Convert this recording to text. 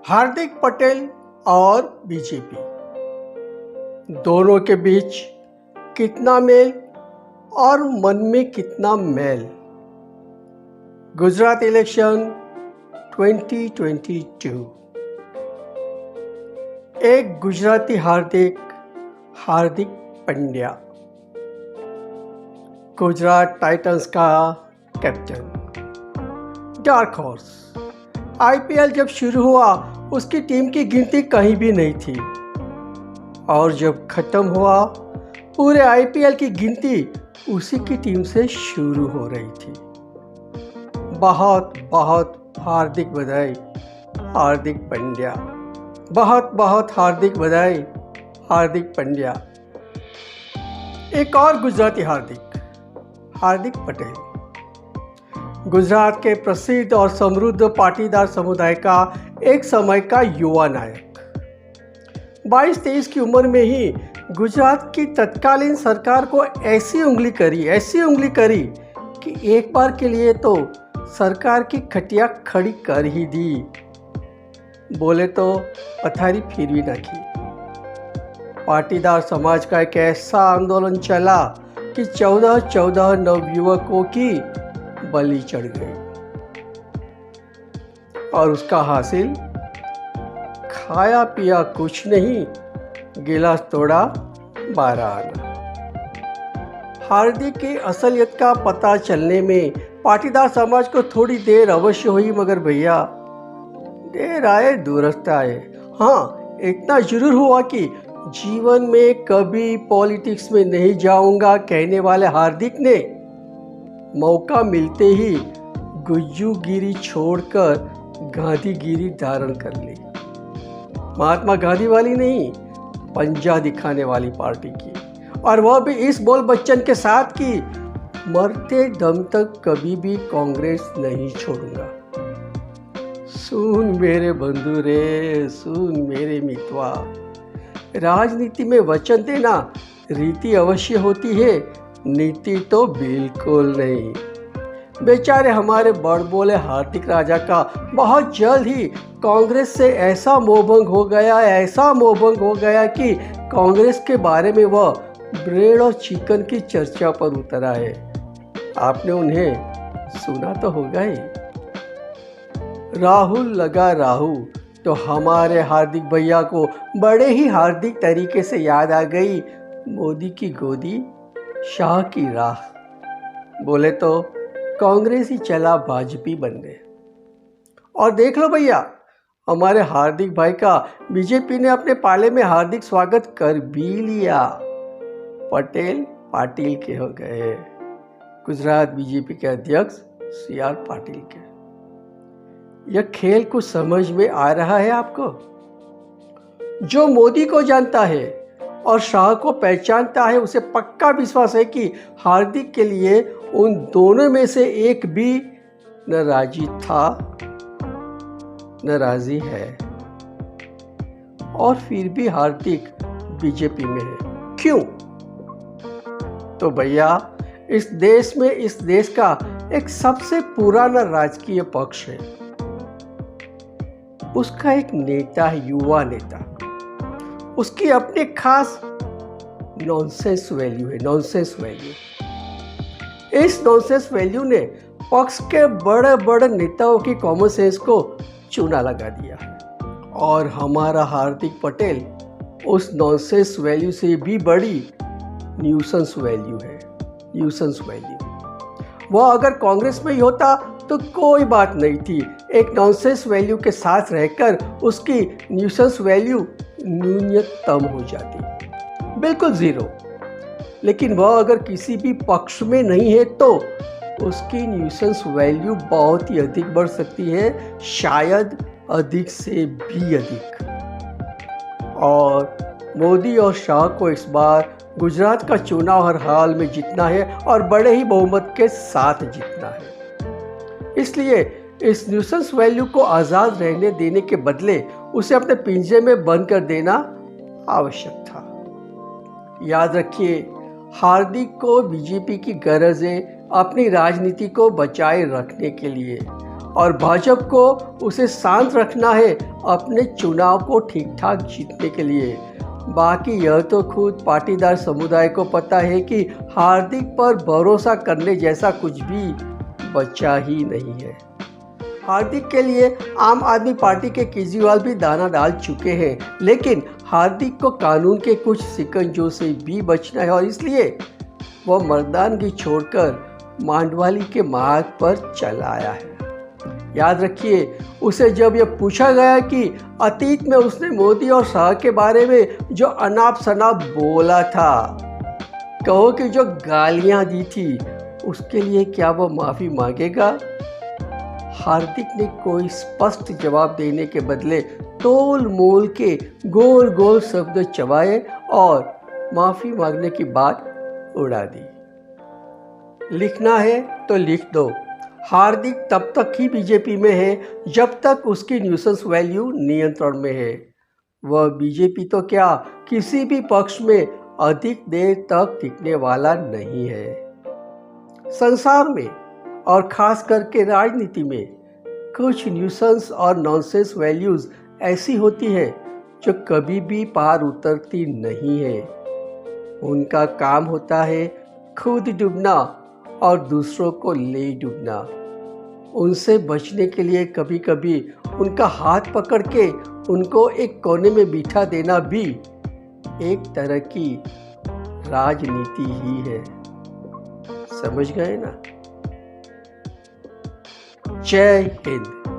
हार्दिक पटेल और बीजेपी दोनों के बीच कितना मेल और मन में कितना मैल। गुजरात इलेक्शन 2022। एक गुजराती हार्दिक पंड्या, गुजरात टाइटंस का कैप्टन, डार्क हॉर्स। आईपीएल जब शुरू हुआ उसकी टीम की गिनती कहीं भी नहीं थी और जब खत्म हुआ पूरे आईपीएल की गिनती उसी की टीम से शुरू हो रही थी। बहुत बहुत हार्दिक बधाई हार्दिक पंड्या, बहुत बहुत हार्दिक बधाई हार्दिक पंड्या। एक और गुजराती हार्दिक पटेल, गुजरात के प्रसिद्ध और समृद्ध पाटीदार समुदाय का एक समय का युवा नायक। 22-23 की उम्र में ही गुजरात की तत्कालीन सरकार को ऐसी उंगली करी कि एक बार के लिए तो सरकार की खटिया खड़ी कर ही दी। बोले तो पथारी फिर भी न की। पाटीदार समाज का एक ऐसा आंदोलन चला कि 14 नवयुवकों की बलि चढ़ गई और उसका हासिल खाया पिया कुछ नहीं, गिलास तोड़ा 12 आना। हार्दिक की असलियत का पता चलने में पाटीदार समाज को थोड़ी देर अवश्य हुई, मगर भैया देर आए दुरुस्त आए। हाँ, इतना जरूर हुआ कि जीवन में कभी पॉलिटिक्स में नहीं जाऊंगा कहने वाले हार्दिक ने मौका मिलते ही गुज्जूगिरी छोड़कर गांधीगिरी धारण कर ली। महात्मा गांधी वाली नहीं, पंजा दिखाने वाली पार्टी की, और वह भी इस बोल बच्चन के साथ कि मरते दम तक कभी भी कांग्रेस नहीं छोड़ूंगा। सुन मेरे बंधु रे, सुन मेरे मितवा, राजनीति में वचन देना रीति अवश्य होती है, नीति तो बिल्कुल नहीं। बेचारे हमारे बड़बोले हार्दिक राजा का बहुत जल्द ही कांग्रेस से ऐसा मोहभंग हो गया कि कांग्रेस के बारे में वह ब्रेड और चिकन की चर्चा पर उतरा है। आपने उन्हें सुना तो होगा ही। राहुल लगा राहु तो हमारे हार्दिक भैया को बड़े ही हार्दिक तरीके से याद आ गई मोदी की गोदी, शाह की राह। बोले तो कांग्रेस ही चला भाजपी बनने। और देख लो भैया, हमारे हार्दिक भाई का बीजेपी ने अपने पाले में हार्दिक स्वागत कर भी लिया। पटेल पाटिल के हो गए, गुजरात बीजेपी के अध्यक्ष CR पाटिल के। यह खेल कुछ समझ में आ रहा है आपको? जो मोदी को जानता है और शाह को पहचानता है उसे पक्का विश्वास है कि हार्दिक के लिए उन दोनों में से एक भी न राजी था न राजी है, और फिर भी हार्दिक बीजेपी में है। क्यों? तो भैया इस देश का एक सबसे पुराना राजकीय पक्ष है, उसका एक नेता है, युवा नेता। उसकी अपनी खास नॉनसेंस वैल्यू है, नॉनसेंस वैल्यू। इस नॉनसेंस वैल्यू ने पक्ष के बड़े बड़े नेताओं की कॉमन सेंस को चूना लगा दिया है, और हमारा हार्दिक पटेल उस नॉनसेंस वैल्यू से भी बड़ी न्यूसेंस वैल्यू है, न्यूसेंस वैल्यू। वह अगर कांग्रेस में ही होता तो कोई बात नहीं थी, एक नॉनसेंस वैल्यू के साथ रहकर उसकी न्यूसेंस वैल्यू न्यूनतम हो जाती, बिल्कुल जीरो। लेकिन वह अगर किसी भी पक्ष में नहीं है तो उसकी न्यूसेंस वैल्यू बहुत ही अधिक बढ़ सकती है, शायद अधिक से भी अधिक। और मोदी और शाह को इस बार गुजरात का चुनाव हर हाल में जीतना है और बड़े ही बहुमत के साथ जीतना है। इसलिए इस न्यूसेंस वैल्यू को आज़ाद रहने देने के बदले उसे अपने पिंजरे में बंद कर देना आवश्यक था। याद रखिए, हार्दिक को बीजेपी की गरज है अपनी राजनीति को बचाए रखने के लिए, और भाजपा को उसे शांत रखना है अपने चुनाव को ठीक ठाक जीतने के लिए। बाकी यह तो खुद पाटीदार समुदाय को पता है कि हार्दिक पर भरोसा करने जैसा कुछ भी बचा ही नहीं है। हार्दिक के लिए आम आदमी पार्टी के केजरीवाल भी दाना डाल चुके हैं, लेकिन हार्दिक को कानून के कुछ शिकंजों से भी बचना है और इसलिए वह मर्दानगी छोड़कर मांडवाली के मार्ग पर चला आया है। याद रखिए, उसे जब यह पूछा गया कि अतीत में उसने मोदी और शाह के बारे में जो अनाप शनाप बोला था, कहो कि जो गालियां दी थी, उसके लिए क्या वह माफी मांगेगा? हार्दिक ने कोई स्पष्ट जवाब देने के बदले तोल मोल के गोल गोल शब्द चबाए और माफी मांगने की बात उड़ा दी। लिखना है तो लिख दो, हार्दिक तब तक ही बीजेपी में है जब तक उसकी न्यूसेंस वैल्यू नियंत्रण में है। वह बीजेपी तो क्या, किसी भी पक्ष में अधिक देर तक टिकने वाला नहीं है। संसार में और खास करके राजनीति में कुछ न्यूसेंस और नॉनसेंस वैल्यूज ऐसी होती है जो कभी भी पार उतरती नहीं है। उनका काम होता है खुद डूबना और दूसरों को ले डूबना। उनसे बचने के लिए कभी कभी उनका हाथ पकड़ के उनको एक कोने में बिठा देना भी एक तरह की राजनीति ही है। समझ गए ना? जय हिंद।